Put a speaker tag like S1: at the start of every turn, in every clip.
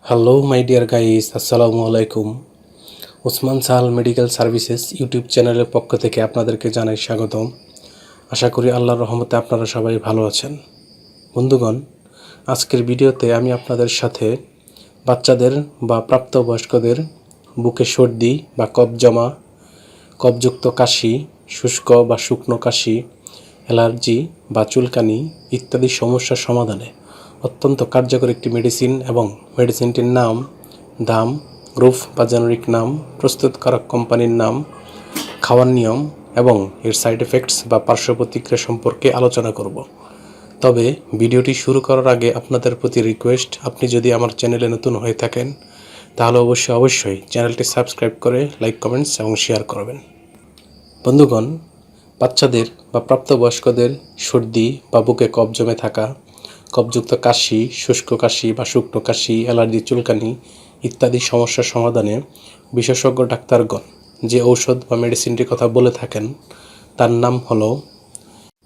S1: Hello my dear guys, আসসালামু আলাইকুম। Osman Sahal medical services YouTube চ্যানেলের পক্ষ থেকে আপনাদেরকে জানাই স্বাগতম। আশা করি আল্লাহর রহমতে আপনারা সবাই ভালো আছেন। বন্ধুগণ, আজকের ভিডিওতে আমি আপনাদের সাথে বাচ্চাদের বা প্রাপ্তবয়স্কদের বুকে সর্দি বা কফ জমা, কফযুক্ত কাশি, শুষ্ক বা শুকনো কাশি, অ্যালার্জি বা চুলকানি ইত্যাদি সমস্যার সমাধানে অত্যন্ত কার্যকর একটি মেডিসিন এবং মেডিসিনটির নাম, দাম, গ্রুপ বা জেনারিক নাম, প্রস্তুতকারক কোম্পানির নাম, খাওয়ার নিয়ম এবং এর সাইড এফেক্টস বা পার্শ্ব প্রতিক্রিয়া সম্পর্কে আলোচনা করব। তবে ভিডিওটি শুরু করার আগে আপনাদের প্রতি রিকোয়েস্ট, আপনি যদি আমার চ্যানেলে নতুন হয়ে থাকেন তাহলে অবশ্যই চ্যানেলটি সাবস্ক্রাইব করে লাইক, কমেন্টস এবং শেয়ার করবেন। বন্ধুগণ, বাচ্চাদের বা প্রাপ্তবয়স্কদের সর্দি বা বুকে কফ জমে থাকা, কফযুক্ত কাশি, শুষ্ক কাশি বা শুকনো কাশি, অ্যালার্জি, চুলকানি ইত্যাদি সমস্যার সমাধানে বিশেষজ্ঞ ডাক্তারগণ যে ঔষধ বা মেডিসিনটির কথা বলে থাকেন তার নাম হলো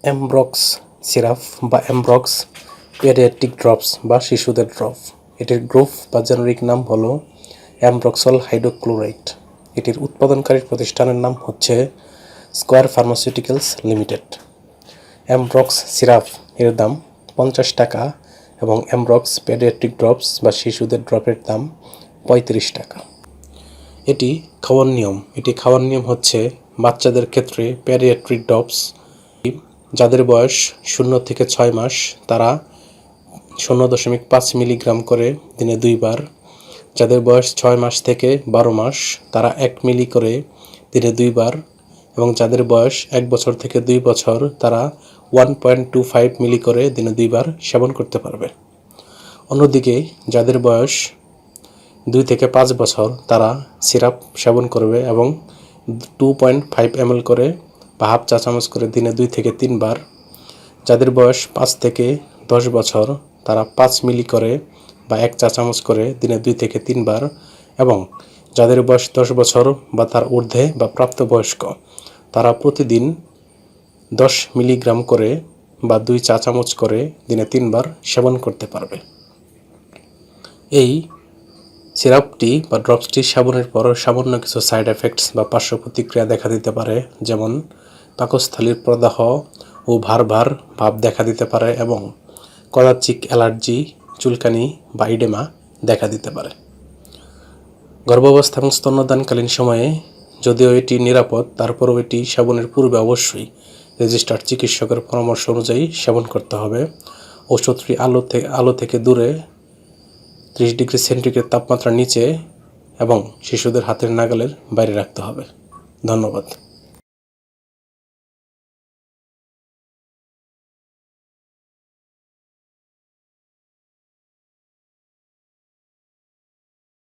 S1: এমব্রক্স সিরাপ বা এমব্রক্স পেডিয়াট্রিক ড্রপস বা শিশুদের ড্রপ। এটির গ্রুপ বা জেনারিক নাম হলো অ্যামব্রক্সল হাইড্রোক্লোরাইড। এটির উৎপাদনকারী প্রতিষ্ঠানের নাম হচ্ছে স্কয়ার ফার্মাসিউটিক্যালস লিমিটেড। এমব্রক্স সিরাপ এর দাম 50 টাকা এবং এমব্রক্স পেডিয়াট্রিক ড্রপস বা শিশুদের ড্রপের দাম 35 টাকা। এটি খাওয়ার নিয়ম হচ্ছে বাচ্চাদের ক্ষেত্রে পেডিয়াট্রিক ড্রপস যাদের বয়স 0 থেকে 6 মাস তারা 0.5 মিলিগ্রাম করে দিনে 2 বার, যাদের বয়স 6 মাস থেকে 12 মাস তারা 1 মিলি করে দিনে 2 বার এবং যাদের বয়স 1 বছর থেকে 2 বছর তারা 1.25 মিলি করে দিনে 2 বার সেবন করতে পারবে। অন্যদিকে যাদের বয়স 2 থেকে 5 বছর তারা সিরাপ সেবন করবে এবং 2.5 ml করে বা হাফ চা চামচ করে দিনে 2 থেকে 3 বার। যাদের বয়স 5 থেকে 10 বছর তারা 5 মিলি করে বা 1 চা চামচ করে দিনে 2 থেকে 3 বার এবং যাদের বয়স 10 বছর বা তার ঊর্ধ্বে বা প্রাপ্তবয়স্ক তারা প্রতিদিন 10 মিলিগ্রাম করে বা 2 চা চামচ করে দিনে 3 বার সেবন করতে পারবে। এই সিরাপটি বা ড্রপসটি সেবনের পর সামান্য কিছু সাইড এফেক্টস বা পার্শ্ব প্রতিক্রিয়া দেখা দিতে পারে, যেমন পাকস্থলীর প্রদাহ ও ভার ভাব দেখা দিতে পারে এবং কদাচিৎ অ্যালার্জি, চুলকানি বা ইডেমা দেখা দিতে পারে। গর্ভাবস্থা এবং স্তন্যদানকালীন সময়ে যদিও এটি নিরাপদ, তারপরও এটি সেবনের পূর্বে অবশ্যই রেজিস্টার্ড চিকিৎসকের পরামর্শ অনুযায়ী সেবন করতে হবে। ওষুধটি আলো থেকে দূরে 30 ডিগ্রি সেন্টিগ্রেড তাপমাত্রার নিচে এবং শিশুদের হাতের নাগালের বাইরে রাখতে হবে। ধন্যবাদ।